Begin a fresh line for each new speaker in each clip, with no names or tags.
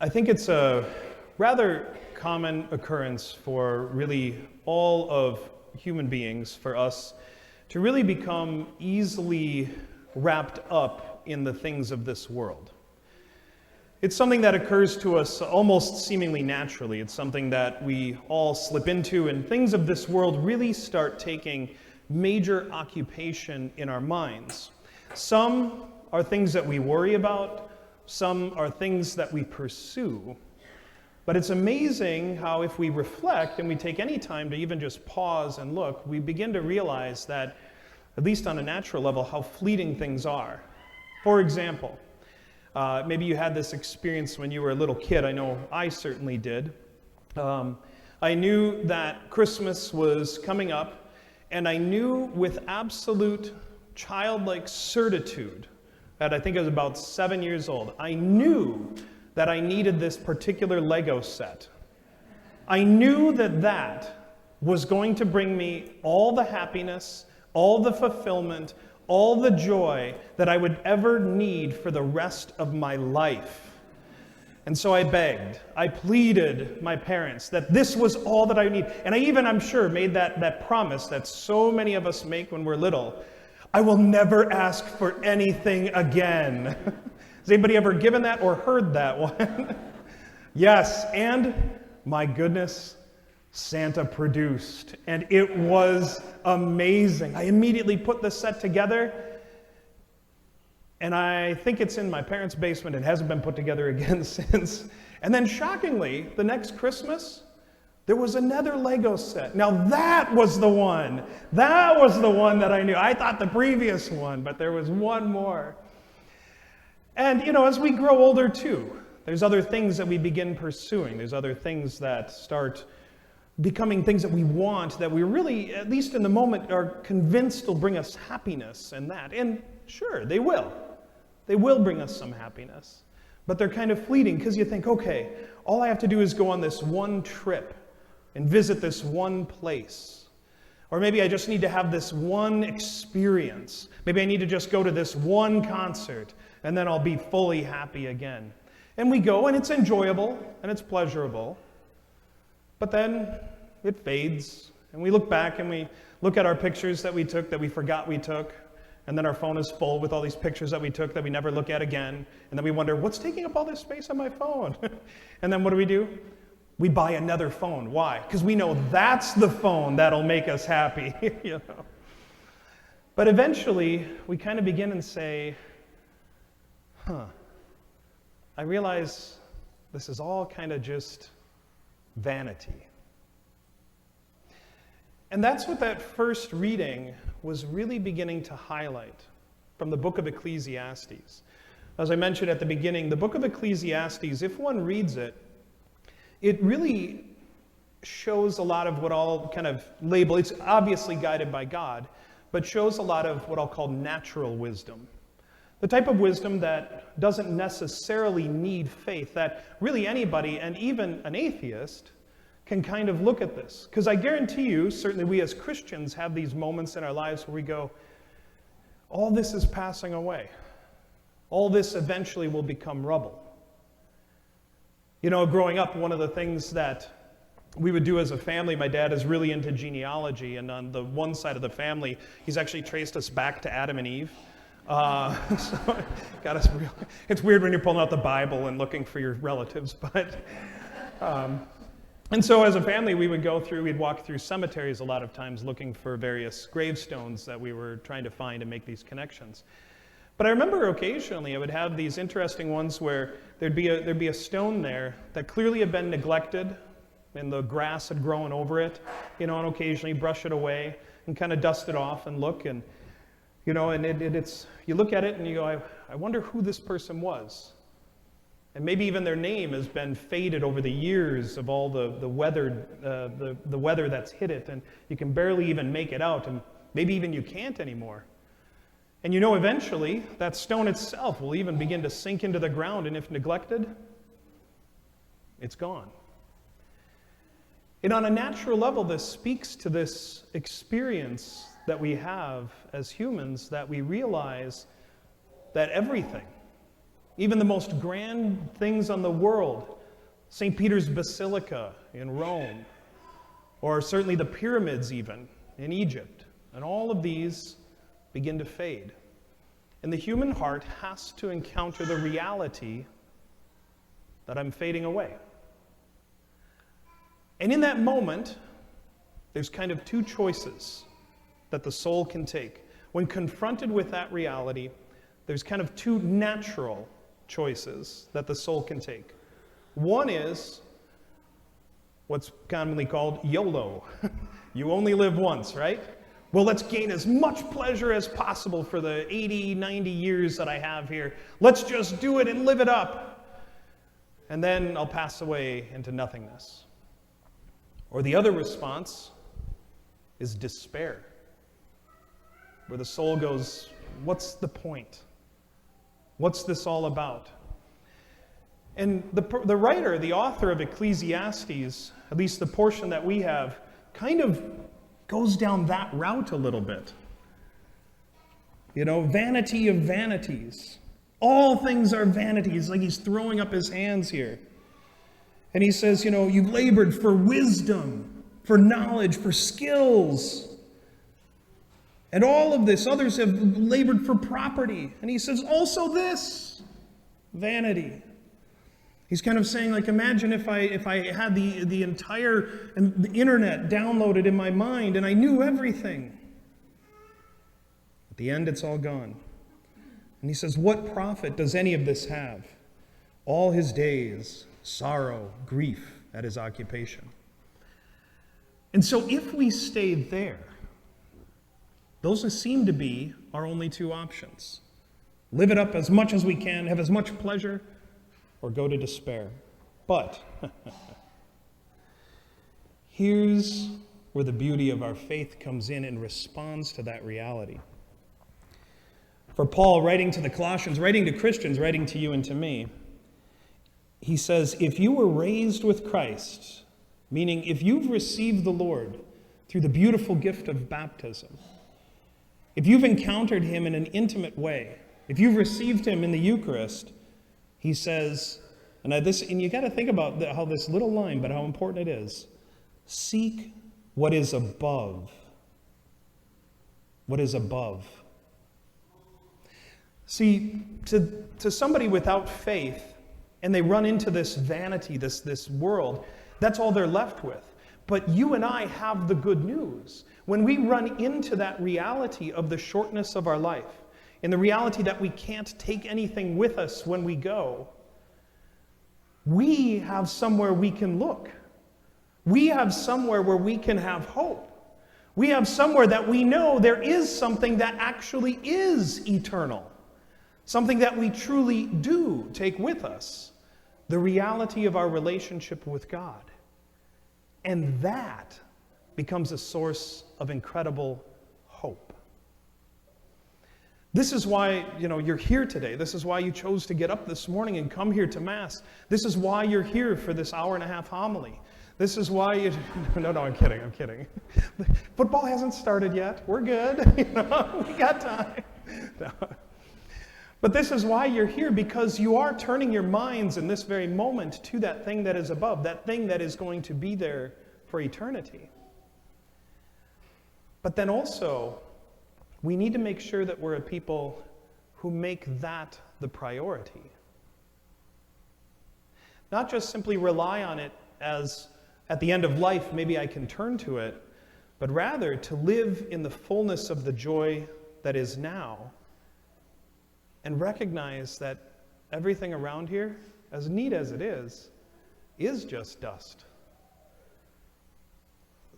I think it's a rather common occurrence for really all of human beings, for us, to really become easily wrapped up in the things of this world. It's something that occurs to us almost seemingly naturally. It's something that we all slip into, and things of this world really start taking major occupation in our minds. Some are things that we worry about. Some are things that we pursue. But it's amazing how if we reflect and we take any time to even just pause and look, we begin to realize that, at least on a natural level, how fleeting things are. For example, maybe you had this experience when you were a little kid. I know I certainly did. I knew that Christmas was coming up, and I knew with absolute childlike certitude that I think I was about 7 years old. I knew that I needed this particular Lego set. I knew that that was going to bring me all the happiness, all the fulfillment, all the joy that I would ever need for the rest of my life. And so I begged, I pleaded my parents that this was all that I need. And I even, I'm sure, made that promise that so many of us make when we're little. I will never ask for anything again. Has anybody ever given that or heard that one? Yes, and my goodness, Santa produced, and it was amazing. I immediately put the set together, and I think it's in my parents' basement. It hasn't been put together again since. And then shockingly, the next Christmas, there was another Lego set. Now that was the one. That was the one that I knew. I thought the previous one, but there was one more. And as we grow older too, there's other things that we begin pursuing. There's other things that start becoming things that we want, that we really, at least in the moment, are convinced will bring us happiness and that. And sure, they will. They will bring us some happiness. But they're kind of fleeting because you think, okay, all I have to do is go on this one trip and visit this one place. Or maybe I just need to have this one experience. Maybe I need to just go to this one concert, and then I'll be fully happy again. And we go, and it's enjoyable, and it's pleasurable. But then it fades, and we look back, and we look at our pictures that we took that we forgot we took, and then our phone is full with all these pictures that we took that we never look at again. And then we wonder, what's taking up all this space on my phone? And then what do? We buy another phone. Why? Because we know that's the phone that'll make us happy. But eventually, we kind of begin and say, I realize this is all kind of just vanity. And that's what that first reading was really beginning to highlight from the book of Ecclesiastes. As I mentioned at the beginning, the book of Ecclesiastes, if one reads it, it really shows a lot of what I'll kind of label, it's obviously guided by God, but shows a lot of what I'll call natural wisdom. The type of wisdom that doesn't necessarily need faith, that really anybody, and even an atheist, can kind of look at this. Because I guarantee you, certainly we as Christians have these moments in our lives where we go, all this is passing away. All this eventually will become rubble. Growing up, one of the things that we would do as a family, my dad is really into genealogy, and on the one side of the family, he's actually traced us back to Adam and Eve. So got us real. It's weird when you're pulling out the Bible and looking for your relatives, but and so as a family, we'd walk through cemeteries a lot of times looking for various gravestones that we were trying to find and make these connections. But I remember occasionally I would have these interesting ones where there'd be a stone there that clearly had been neglected, and the grass had grown over it, and occasionally brush it away and kind of dust it off and look, and it's you look at it and you go, I wonder who this person was. And maybe even their name has been faded over the years of all the weather that's hit it, and you can barely even make it out, and maybe even you can't anymore. And eventually that stone itself will even begin to sink into the ground, and if neglected, it's gone. And on a natural level, this speaks to this experience that we have as humans, that we realize that everything, even the most grand things on the world, St. Peter's Basilica in Rome, or certainly the pyramids even in Egypt, and all of these begin to fade. And the human heart has to encounter the reality that I'm fading away. And in that moment, there's kind of two choices that the soul can take. When confronted with that reality, there's kind of two natural choices that the soul can take. One is what's commonly called YOLO. You only live once, right? Well, let's gain as much pleasure as possible for the 80, 90 years that I have here. Let's just do it and live it up. And then I'll pass away into nothingness. Or the other response is despair, where the soul goes, what's the point? What's this all about? And the writer, the author of Ecclesiastes, at least the portion that we have, kind of goes down that route a little bit. You know, vanity of vanities. All things are vanities, like he's throwing up his hands here. And he says, you know, you've labored for wisdom, for knowledge, for skills. And all of this, others have labored for property. And he says, also this, vanity. He's kind of saying, like, imagine if I had the entire the internet downloaded in my mind and I knew everything. At the end, it's all gone. And he says, what profit does any of this have? All his days, sorrow, grief at his occupation. And so if we stay there, those seem to be our only two options. Live it up as much as we can, have as much pleasure, or go to despair. But here's where the beauty of our faith comes in and responds to that reality. For Paul, writing to the Colossians, writing to Christians, writing to you and to me, he says, if you were raised with Christ, meaning if you've received the Lord through the beautiful gift of baptism, if you've encountered him in an intimate way, if you've received him in the Eucharist, he says, and you got to think about how this little line, but how important it is. Seek what is above. What is above. See, to somebody without faith, and they run into this vanity, this world, that's all they're left with. But you and I have the good news. When we run into that reality of the shortness of our life, in the reality that we can't take anything with us when we go, we have somewhere we can look. We have somewhere where we can have hope. We have somewhere that we know there is something that actually is eternal. Something that we truly do take with us. The reality of our relationship with God. And that becomes a source of incredible hope. This is why, you're here today. This is why you chose to get up this morning and come here to Mass. This is why you're here for this hour-and-a-half homily. This is why you... No, I'm kidding. Football hasn't started yet. We're good. We got time. No. But this is why you're here, because you are turning your minds in this very moment to that thing that is above, that thing that is going to be there for eternity. But then also, we need to make sure that we're a people who make that the priority. Not just simply rely on it as, at the end of life, maybe I can turn to it, but rather to live in the fullness of the joy that is now, and recognize that everything around here, as neat as it is just dust.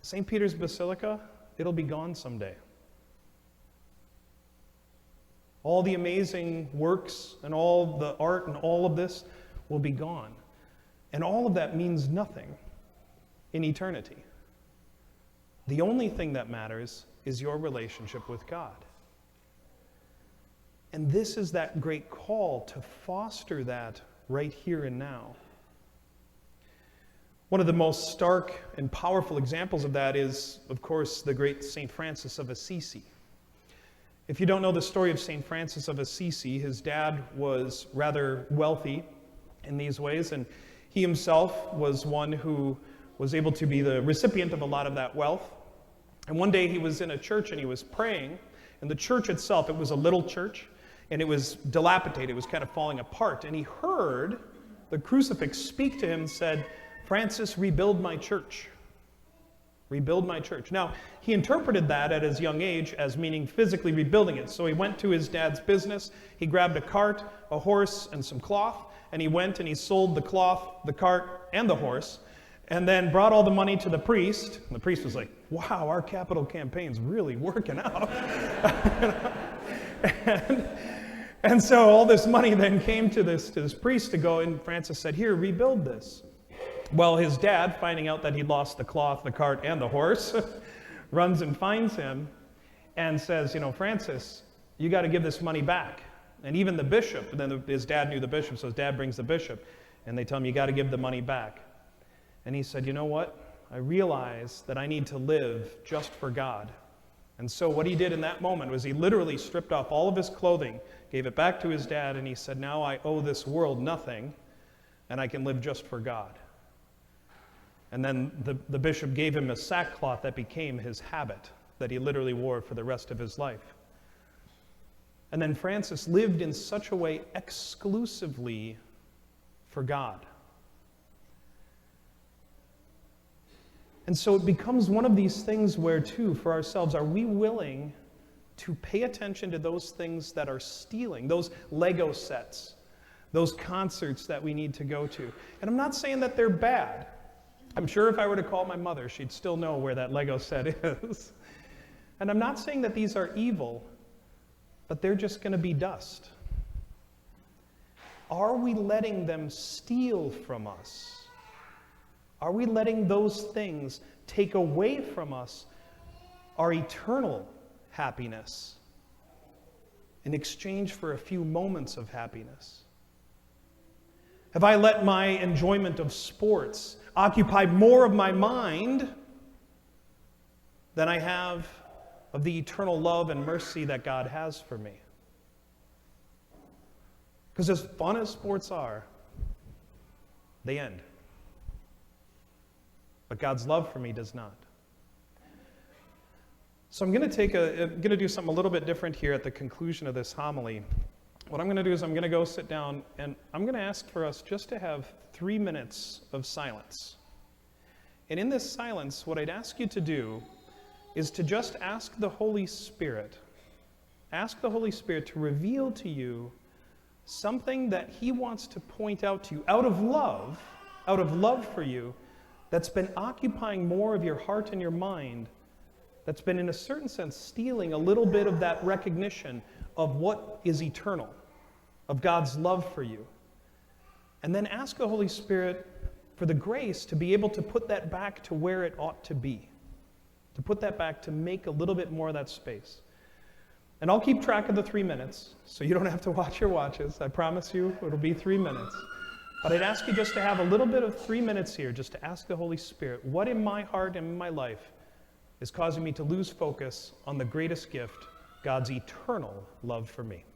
St. Peter's Basilica, it'll be gone someday. All the amazing works and all the art and all of this will be gone. And all of that means nothing in eternity. The only thing that matters is your relationship with God. And this is that great call to foster that right here and now. One of the most stark and powerful examples of that is, of course, the great St. Francis of Assisi. If you don't know the story of St. Francis of Assisi, his dad was rather wealthy in these ways, and he himself was one who was able to be the recipient of a lot of that wealth. And one day he was in a church and he was praying, and the church itself, it was a little church, and it was dilapidated, it was kind of falling apart, and he heard the crucifix speak to him and said, "Francis, rebuild my church. Rebuild my church." Now, he interpreted that at his young age as meaning physically rebuilding it. So he went to his dad's business, he grabbed a cart, a horse, and some cloth, and he went and he sold the cloth, the cart, and the horse, and then brought all the money to the priest. And the priest was like, "Wow, our capital campaign's really working out." and so all this money then came to this priest to go, and Francis said, "Here, rebuild this." Well, his dad, finding out that he'd lost the cloth, the cart, and the horse, runs and finds him and says, "Francis, you got to give this money back." And even the bishop, then his dad knew the bishop, so his dad brings the bishop, and they tell him, "You got to give the money back." And he said, "You know what? I realize that I need to live just for God." And so what he did in that moment was he literally stripped off all of his clothing, gave it back to his dad, and he said, "Now I owe this world nothing, and I can live just for God." And then the bishop gave him a sackcloth that became his habit, that he literally wore for the rest of his life. And then Francis lived in such a way exclusively for God. And so it becomes one of these things where, too, for ourselves, are we willing to pay attention to those things that are stealing, those Lego sets, those concerts that we need to go to? And I'm not saying that they're bad. I'm sure if I were to call my mother, she'd still know where that Lego set is. And I'm not saying that these are evil, but they're just going to be dust. Are we letting them steal from us? Are we letting those things take away from us our eternal happiness in exchange for a few moments of happiness? Have I let my enjoyment of sports occupy more of my mind than I have of the eternal love and mercy that God has for me? Because as fun as sports are, they end. But God's love for me does not. So I'm going to do something a little bit different here at the conclusion of this homily. What I'm going to do is I'm going to go sit down, and I'm going to ask for us just to have 3 minutes of silence. And in this silence, what I'd ask you to do is to just ask the Holy Spirit to reveal to you something that He wants to point out to you out of love for you, that's been occupying more of your heart and your mind, that's been in a certain sense stealing a little bit of that recognition of what is eternal, of God's love for you. And then ask the Holy Spirit for the grace to be able to put that back to where it ought to be, to put that back, to make a little bit more of that space. And I'll keep track of the 3 minutes, so you don't have to watch your watches. I promise you it'll be 3 minutes. But I'd ask you just to have a little bit of 3 minutes here, just to ask the Holy Spirit, what in my heart and in my life is causing me to lose focus on the greatest gift, God's eternal love for me?